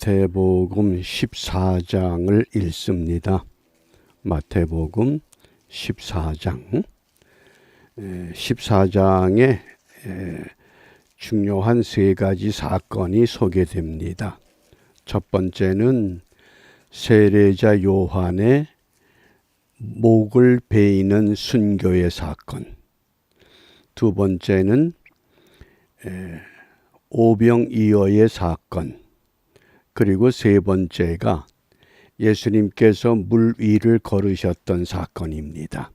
마태복음 14장을 읽습니다. 마태복음 14장. 14장에 중요한 세 가지 사건이 소개됩니다. 첫 번째는 세례자 요한의 목을 베이는 순교의 사건. 두 번째는 오병이어의 사건. 그리고 세 번째가 예수님께서 물 위를 걸으셨던 사건입니다.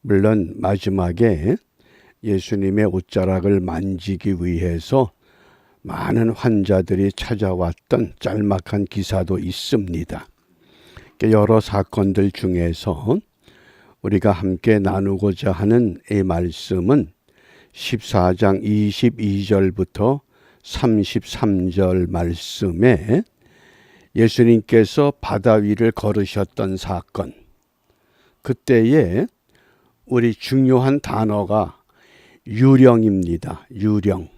물론 마지막에 예수님의 옷자락을 만지기 위해서 많은 환자들이 찾아왔던 짤막한 기사도 있습니다. 여러 사건들 중에서 우리가 함께 나누고자 하는 이 말씀은 14장 22절부터 33절 말씀에 예수님께서 바다 위를 걸으셨던 사건, 그때에 우리 중요한 단어가 유령입니다. 유령.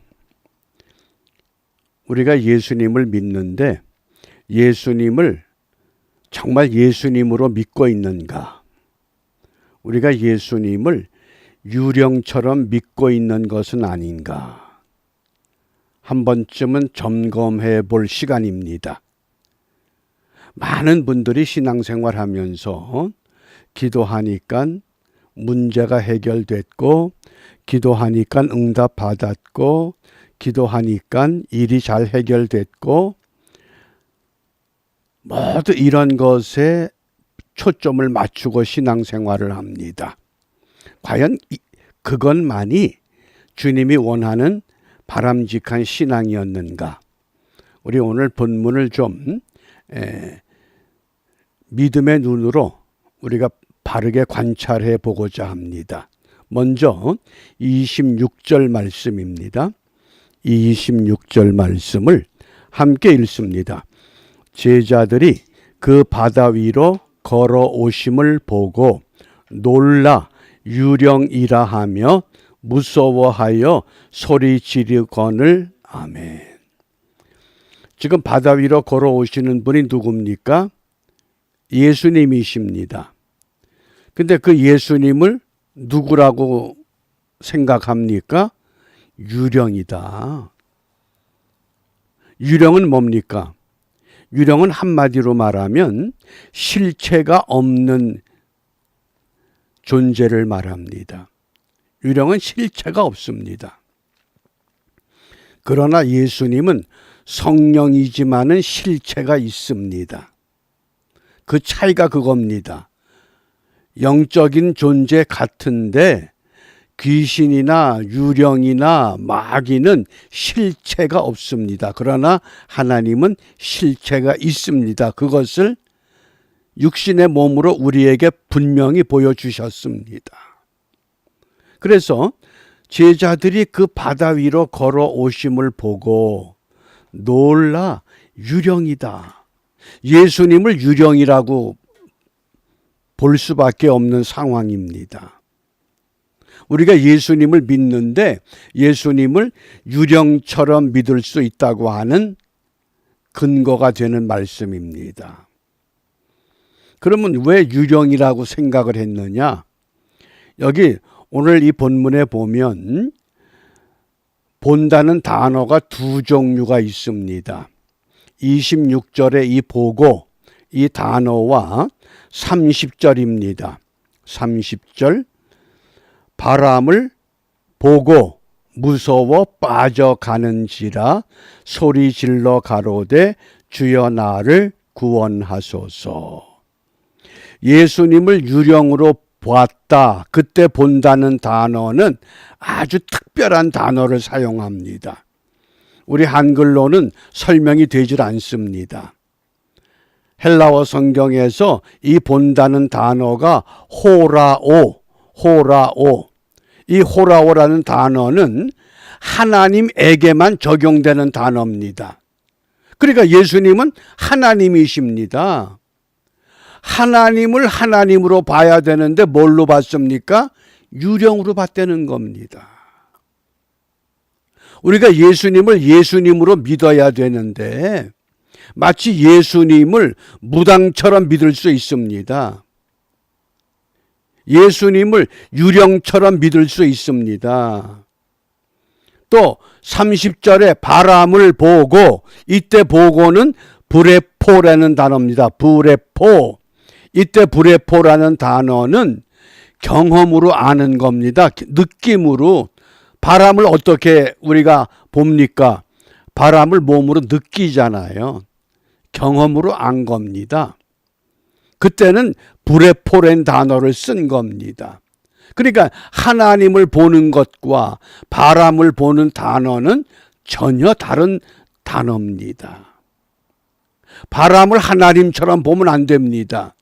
우리가 예수님을 믿는데 예수님을 정말 예수님으로 믿고 있는가? 우리가 예수님을 유령처럼 믿고 있는 것은 아닌가? 한 번쯤은 점검해 볼 시간입니다. 많은 분들이 신앙생활하면서 기도하니까 문제가 해결됐고, 기도하니까 응답 받았고, 기도하니까 일이 잘 해결됐고, 모두 이런 것에 초점을 맞추고 신앙생활을 합니다. 과연 그것만이 주님이 원하는 바람직한 신앙이었는가? 우리 오늘 본문을 좀 믿음의 눈으로 우리가 바르게 관찰해 보고자 합니다. 먼저 26절 말씀입니다. 26절 말씀을 함께 읽습니다. 제자들이 그 바다 위로 걸어오심을 보고 놀라 유령이라 하며 무서워하여 소리 지르거늘. 아멘. 지금 바다 위로 걸어오시는 분이 누굽니까? 예수님이십니다. 근데 그 예수님을 누구라고 생각합니까? 유령이다. 유령은 뭡니까? 유령은 한마디로 말하면 실체가 없는 존재를 말합니다. 유령은 실체가 없습니다. 그러나 예수님은 성령이지만은 실체가 있습니다. 그 차이가 그겁니다. 영적인 존재 같은데 귀신이나 유령이나 마귀는 실체가 없습니다. 그러나 하나님은 실체가 있습니다. 그것을 육신의 몸으로 우리에게 분명히 보여주셨습니다. 그래서 제자들이 그 바다 위로 걸어오심을 보고 놀라 유령이다. 예수님을 유령이라고 볼 수밖에 없는 상황입니다. 우리가 예수님을 믿는데 예수님을 유령처럼 믿을 수 있다고 하는 근거가 되는 말씀입니다. 그러면 왜 유령이라고 생각을 했느냐? 여기 오늘 이 본문에 보면 본다는 단어가 두 종류가 있습니다. 26절에 이 보고, 이 단어와 30절입니다. 30절, 바람을 보고 무서워 빠져가는지라 소리 질러 가로되 주여 나를 구원하소서. 예수님을 유령으로 보았다. 그때 본다는 단어는 아주 특별한 단어를 사용합니다. 우리 한글로는 설명이 되질 않습니다. 헬라어 성경에서 이 본다는 단어가 호라오. 이 호라오라는 단어는 하나님에게만 적용되는 단어입니다. 그러니까 예수님은 하나님이십니다. 하나님을 하나님으로 봐야 되는데 뭘로 봤습니까? 유령으로 봤다는 겁니다. 우리가 예수님을 예수님으로 믿어야 되는데 마치 예수님을 무당처럼 믿을 수 있습니다. 예수님을 유령처럼 믿을 수 있습니다. 또 30절에 바람을 보고, 이때 보고는 브레포라는 단어입니다. 브레포. 이때 브레포라는 단어는 경험으로 아는 겁니다. 느낌으로. 바람을 어떻게 우리가 봅니까? 바람을 몸으로 느끼잖아요. 경험으로 안 겁니다. 그때는 브레포라는 단어를 쓴 겁니다. 그러니까 하나님을 보는 것과 바람을 보는 단어는 전혀 다른 단어입니다. 바람을 하나님처럼 보면 안 됩니다.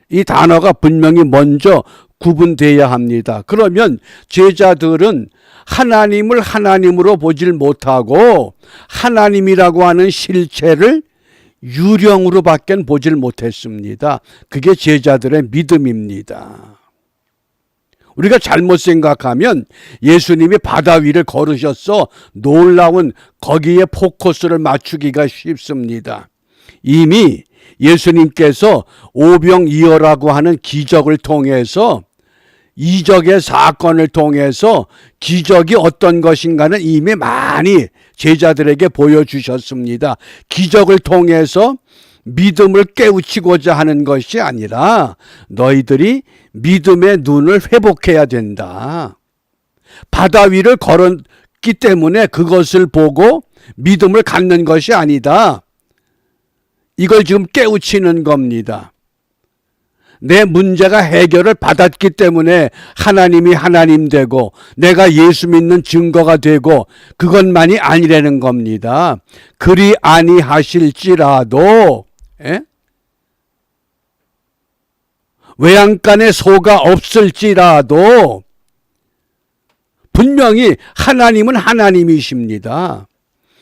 이 단어가 분명히 먼저 구분돼야 합니다. 그러면 제자들은 하나님을 하나님으로 보질 못하고 하나님이라고 하는 실체를 유령으로 밖에 보질 못했습니다. 그게 제자들의 믿음입니다. 우리가 잘못 생각하면 예수님이 바다 위를 걸으셔서 놀라운 거기에 포커스를 맞추기가 쉽습니다. 이미 예수님께서 오병이어라고 하는 기적을 통해서, 이적의 사건을 통해서 기적이 어떤 것인가는 이미 많이 제자들에게 보여주셨습니다. 기적을 통해서 믿음을 깨우치고자 하는 것이 아니라 너희들이 믿음의 눈을 회복해야 된다. 바다 위를 걸었기 때문에 그것을 보고 믿음을 갖는 것이 아니다. 이걸 지금 깨우치는 겁니다. 내 문제가 해결을 받았기 때문에 하나님이 하나님 되고 내가 예수 믿는 증거가 되고 그것만이 아니라는 겁니다. 그리 아니하실지라도 외양간에 소가 없을지라도 분명히 하나님은 하나님이십니다.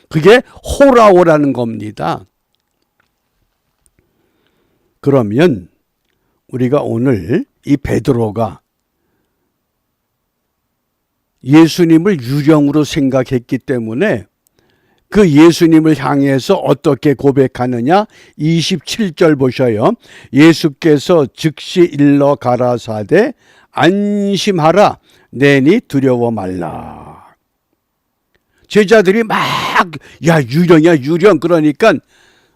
그게 호라오라는 겁니다. 그러면 우리가 오늘 이 베드로가 예수님을 유령으로 생각했기 때문에 그 예수님을 향해서 어떻게 고백하느냐? 27절 보셔요. 예수께서 즉시 일러 가라사대 안심하라 내니 두려워 말라. 제자들이 막 야 유령이야 유령, 그러니까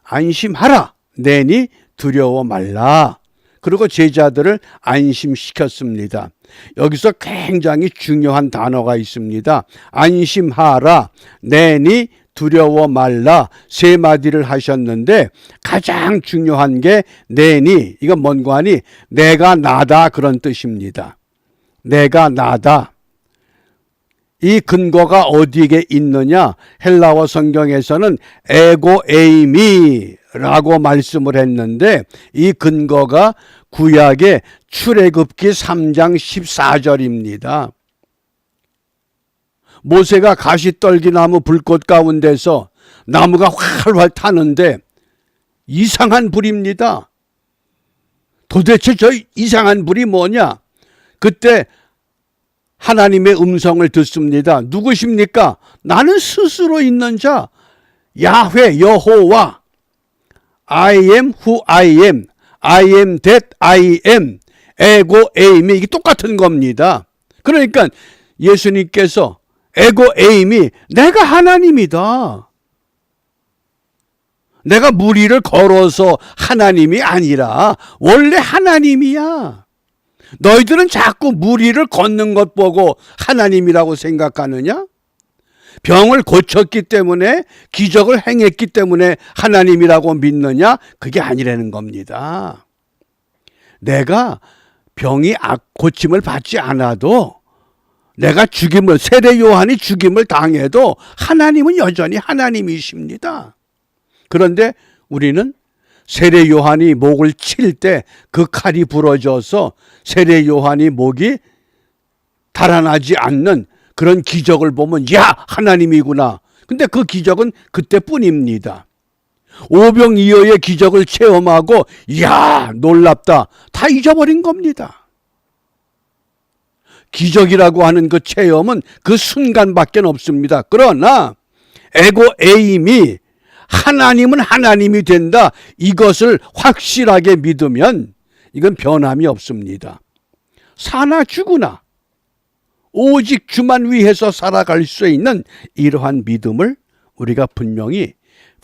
안심하라 내니 두려워 말라. 그리고 제자들을 안심시켰습니다. 여기서 굉장히 중요한 단어가 있습니다. 안심하라, 내니 두려워 말라, 세 마디를 하셨는데 가장 중요한 게 내니, 이건 뭔고 하니 내가 나다 그런 뜻입니다. 내가 나다. 이 근거가 어디에 있느냐? 헬라어 성경에서는 에고 에이미라고 말씀을 했는데 이 근거가 구약의 출애굽기 3장 14절입니다. 모세가 가시떨기나무 불꽃 가운데서 나무가 활활 타는데 이상한 불입니다. 도대체 저 이상한 불이 뭐냐? 그때 하나님의 음성을 듣습니다. 누구십니까? 나는 스스로 있는 자 야훼 여호와, I am who I am, I am that I am, 에고 에임이 이게 똑같은 겁니다. 그러니까 예수님께서 에고 에임이 내가 하나님이다. 내가 물 위를 걸어서 하나님이 아니라 원래 하나님이야. 너희들은 자꾸 물 위를 걷는 것 보고 하나님이라고 생각하느냐? 병을 고쳤기 때문에, 기적을 행했기 때문에 하나님이라고 믿느냐? 그게 아니라는 겁니다. 내가 병이 고침을 받지 않아도, 내가 세례 요한이 죽임을 당해도 하나님은 여전히 하나님이십니다. 그런데 우리는 세례 요한이 목을 칠 때 그 칼이 부러져서 세례 요한이 목이 달아나지 않는 그런 기적을 보면 야, 하나님이구나. 근데 그 기적은 그때뿐입니다. 오병이어의 기적을 체험하고 야, 놀랍다. 다 잊어버린 겁니다. 기적이라고 하는 그 체험은 그 순간밖에 없습니다. 그러나 에고 에임이 하나님은 하나님이 된다. 이것을 확실하게 믿으면 이건 변함이 없습니다. 사나 죽으나 오직 주만 위해서 살아갈 수 있는 이러한 믿음을 우리가 분명히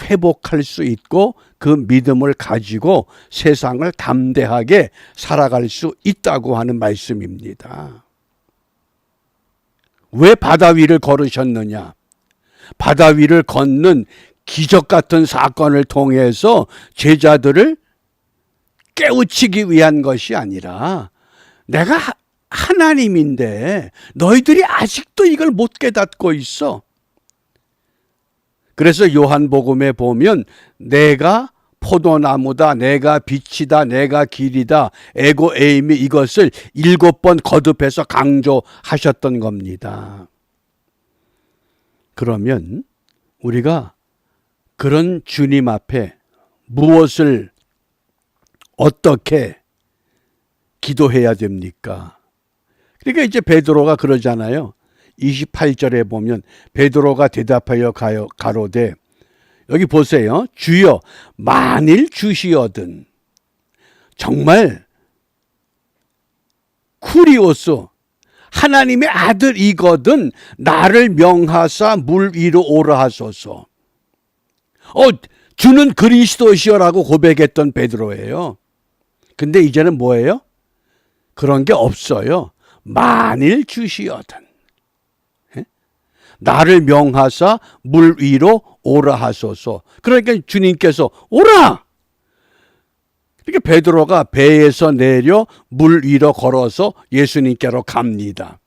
회복할 수 있고 그 믿음을 가지고 세상을 담대하게 살아갈 수 있다고 하는 말씀입니다. 왜 바다 위를 걸으셨느냐? 바다 위를 걷는 기적 같은 사건을 통해서 제자들을 깨우치기 위한 것이 아니라 내가 하나님인데 너희들이 아직도 이걸 못 깨닫고 있어. 그래서 요한복음에 보면 내가 포도나무다, 내가 빛이다, 내가 길이다, 에고 에이미 이것을 7번 거듭해서 강조하셨던 겁니다. 그러면 우리가 그런 주님 앞에 무엇을 어떻게 기도해야 됩니까? 그러니까 이제 베드로가 그러잖아요. 28절에 보면 베드로가 대답하여 가로되 여기 보세요. 주여 만일 주시거든 정말 쿠리오스 하나님의 아들이거든 나를 명하사 물 위로 오라 하소서. 주는 그리스도시여라고 고백했던 베드로예요. 근데 이제는 뭐예요? 그런 게 없어요. 만일 주시거든 나를 명하사 물 위로 오라 하소서. 그러니까 주님께서 오라. 그러니까 베드로가 배에서 내려 물 위로 걸어서 예수님께로 갑니다.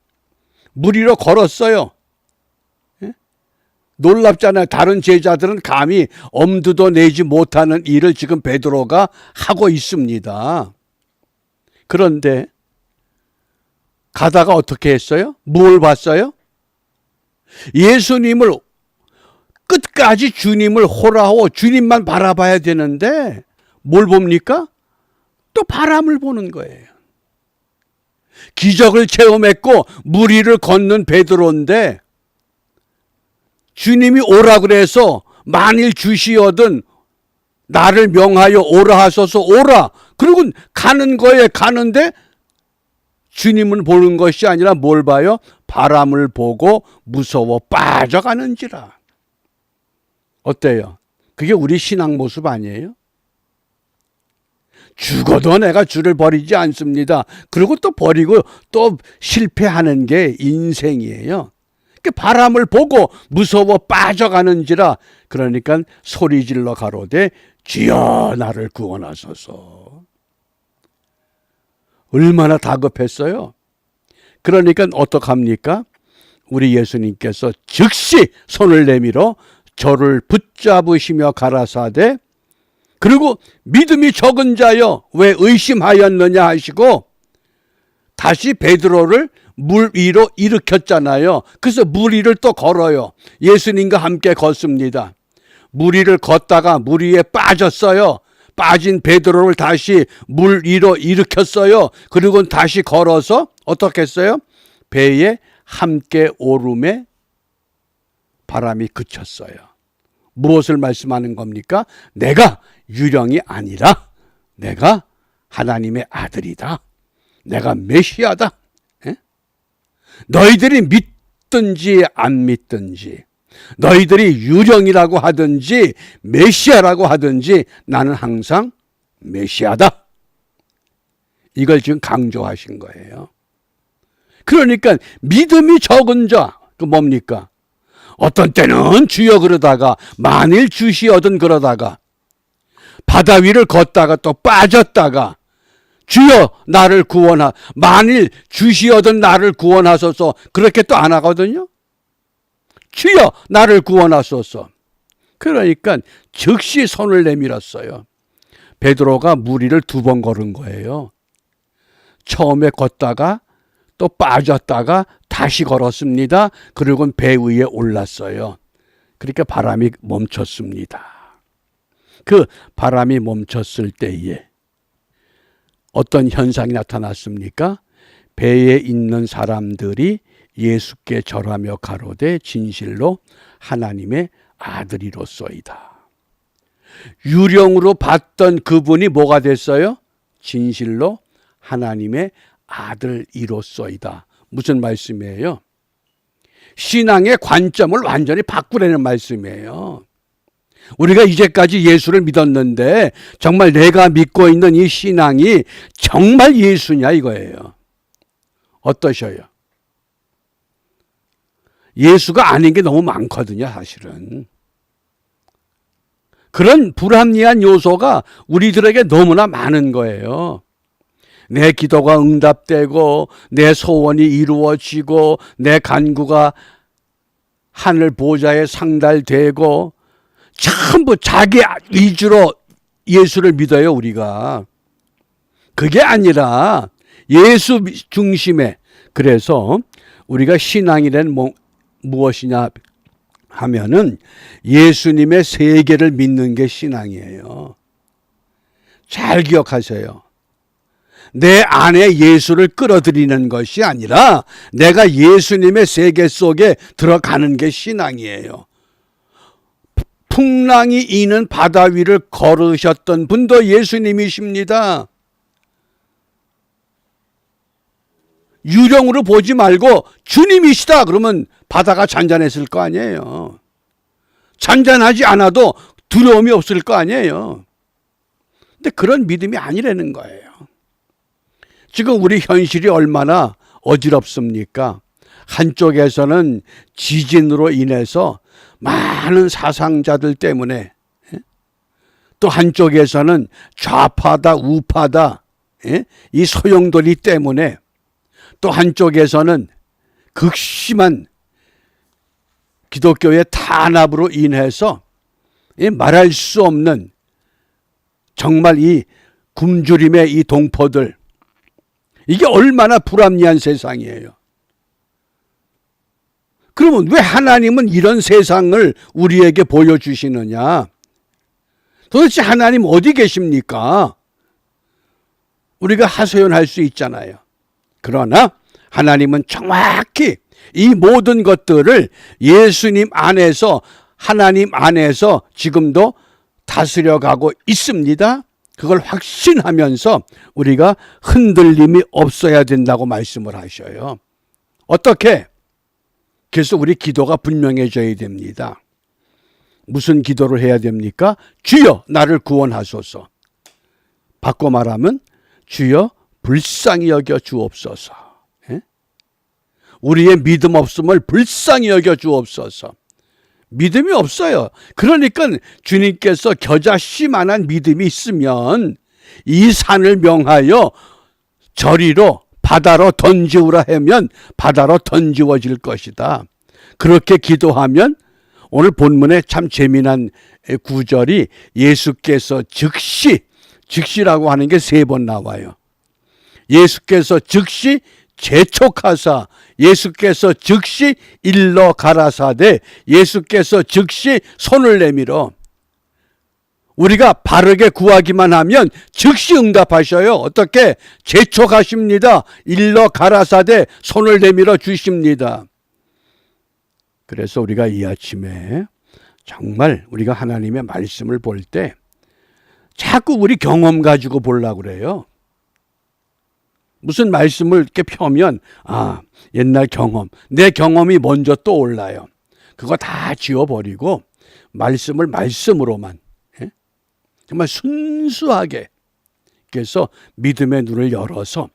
물 위로 걸었어요. 놀랍잖아요. 다른 제자들은 감히 엄두도 내지 못하는 일을 지금 베드로가 하고 있습니다. 그런데 가다가 어떻게 했어요? 뭘 봤어요? 예수님을 끝까지 주님을 호라하고 주님만 바라봐야 되는데 뭘 봅니까? 또 바람을 보는 거예요. 기적을 체험했고 물 위를 걷는 베드로인데 주님이 오라 그래서 만일 주시거든 나를 명하여 오라 하소서 오라. 그리고 가는 거에 가는데 주님은 보는 것이 아니라 뭘 봐요? 바람을 보고 무서워 빠져가는지라. 어때요? 그게 우리 신앙 모습 아니에요? 죽어도 내가 주를 버리지 않습니다. 그리고 또 버리고 또 실패하는 게 인생이에요. 바람을 보고 무서워 빠져가는지라. 그러니까 소리질러 가로되 주여 나를 구원하소서. 얼마나 다급했어요. 그러니까 어떡합니까? 우리 예수님께서 즉시 손을 내밀어 저를 붙잡으시며 가라사대 그리고 믿음이 적은 자여 왜 의심하였느냐 하시고 다시 베드로를 물 위로 일으켰잖아요. 그래서 물 위를 또 걸어요. 예수님과 함께 걷습니다. 물 위를 걷다가 물 위에 빠졌어요. 빠진 베드로를 다시 물 위로 일으켰어요. 그리고 다시 걸어서 어떻게 했어요? 배에 함께 오름에 바람이 그쳤어요. 무엇을 말씀하는 겁니까? 내가 유령이 아니라 내가 하나님의 아들이다. 내가 메시아다. 너희들이 믿든지 안 믿든지 너희들이 유령이라고 하든지 메시아라고 하든지 나는 항상 메시아다. 이걸 지금 강조하신 거예요. 그러니까 믿음이 적은 자, 그 뭡니까? 어떤 때는 주여 그러다가 만일 주시거든 그러다가 바다 위를 걷다가 또 빠졌다가 주여 나를 만일 주시거든 나를 구원하소서 그렇게 또 안 하거든요. 주여 나를 구원하소서. 그러니까 즉시 손을 내밀었어요. 베드로가 물 위를 2번 걸은 거예요. 처음에 걷다가 또 빠졌다가 다시 걸었습니다. 그리고 배 위에 올랐어요. 그러니까 바람이 멈췄습니다. 그 바람이 멈췄을 때에 어떤 현상이 나타났습니까? 배에 있는 사람들이 예수께 절하며 가로되 진실로 하나님의 아들이로소이다. 유령으로 봤던 그분이 뭐가 됐어요? 진실로 하나님의 아들이로소이다. 무슨 말씀이에요? 신앙의 관점을 완전히 바꾸라는 말씀이에요. 우리가 이제까지 예수를 믿었는데 정말 내가 믿고 있는 이 신앙이 정말 예수냐 이거예요. 어떠셔요? 예수가 아닌 게 너무 많거든요, 사실은. 그런 불합리한 요소가 우리들에게 너무나 많은 거예요. 내 기도가 응답되고 내 소원이 이루어지고 내 간구가 하늘 보좌에 상달되고 전부 자기 위주로 예수를 믿어요, 우리가. 그게 아니라 예수 중심에. 그래서 우리가 신앙이란 무엇이냐 하면은 예수님의 세계를 믿는 게 신앙이에요. 잘 기억하세요. 내 안에 예수를 끌어들이는 것이 아니라 내가 예수님의 세계 속에 들어가는 게 신앙이에요. 풍랑이 이는 바다 위를 걸으셨던 분도 예수님이십니다. 유령으로 보지 말고 주님이시다 그러면 바다가 잔잔했을 거 아니에요. 잔잔하지 않아도 두려움이 없을 거 아니에요. 근데 그런 믿음이 아니라는 거예요. 지금 우리 현실이 얼마나 어지럽습니까? 한쪽에서는 지진으로 인해서 많은 사상자들 때문에, 또 한쪽에서는 좌파다 우파다 이 소용돌이 때문에, 또 한쪽에서는 극심한 기독교의 탄압으로 인해서 말할 수 없는 정말 이 굶주림의 이 동포들, 이게 얼마나 불합리한 세상이에요. 그러면 왜 하나님은 이런 세상을 우리에게 보여주시느냐? 도대체 하나님 어디 계십니까? 우리가 하소연할 수 있잖아요. 그러나 하나님은 정확히 이 모든 것들을 예수님 안에서, 하나님 안에서 지금도 다스려가고 있습니다. 그걸 확신하면서 우리가 흔들림이 없어야 된다고 말씀을 하셔요. 어떻게? 그래서 우리 기도가 분명해져야 됩니다. 무슨 기도를 해야 됩니까? 주여 나를 구원하소서. 바꿔 말하면 주여 불쌍히 여겨 주옵소서. 우리의 믿음 없음을 불쌍히 여겨 주옵소서. 믿음이 없어요. 그러니까 주님께서 겨자씨만한 믿음이 있으면 이 산을 명하여 저리로 바다로 던지우라 하면 바다로 던지워질 것이다. 그렇게 기도하면 오늘 본문에 참 재미난 구절이 예수께서 즉시라고 하는 게 3번 나와요. 예수께서 즉시 재촉하사, 예수께서 즉시 일러 가라사대, 예수께서 즉시 손을 내밀어. 우리가 바르게 구하기만 하면 즉시 응답하셔요. 어떻게? 재촉하십니다. 일러 가라사대, 손을 내밀어 주십니다. 그래서 우리가 이 아침에 정말 우리가 하나님의 말씀을 볼 때 자꾸 우리 경험 가지고 보려고 그래요. 무슨 말씀을 이렇게 펴면 옛날 경험, 내 경험이 먼저 떠올라요. 그거 다 지워버리고 말씀을 말씀으로만, 정말 순수하게, 그래서 믿음의 눈을 열어서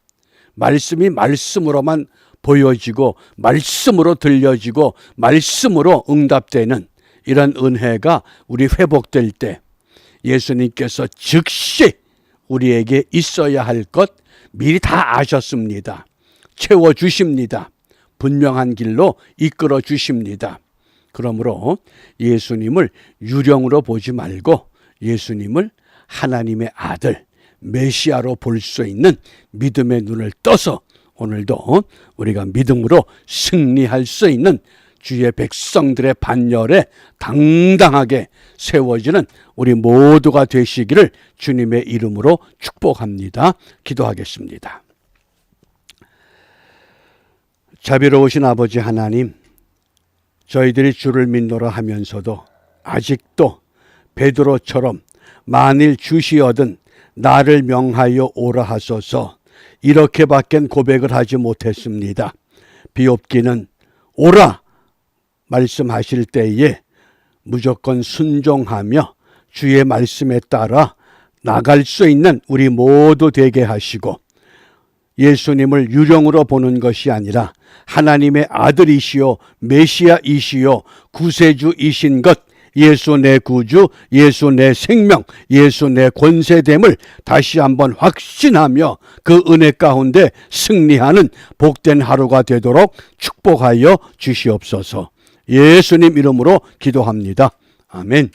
말씀이 말씀으로만 보여지고 말씀으로 들려지고 말씀으로 응답되는 이런 은혜가 우리 회복될 때 예수님께서 즉시 우리에게 있어야 할 것 미리 다 아셨습니다. 채워주십니다. 분명한 길로 이끌어 주십니다. 그러므로 예수님을 유령으로 보지 말고 예수님을 하나님의 아들, 메시아로 볼 수 있는 믿음의 눈을 떠서 오늘도 우리가 믿음으로 승리할 수 있는 주의 백성들의 반열에 당당하게 세워지는 우리 모두가 되시기를 주님의 이름으로 축복합니다. 기도하겠습니다. 자비로우신 아버지 하나님, 저희들이 주를 믿노라 하면서도 아직도 베드로처럼 만일 주시어든 나를 명하여 오라 하소서. 이렇게밖엔 고백을 하지 못했습니다. 비옵기는 오라 말씀하실 때에 무조건 순종하며 주의 말씀에 따라 나갈 수 있는 우리 모두 되게 하시고, 예수님을 유령으로 보는 것이 아니라 하나님의 아들이시요 메시아이시요 구세주이신 것, 예수 내 구주, 예수 내 생명, 예수 내 권세됨을 다시 한번 확신하며 그 은혜 가운데 승리하는 복된 하루가 되도록 축복하여 주시옵소서. 예수님 이름으로 기도합니다. 아멘.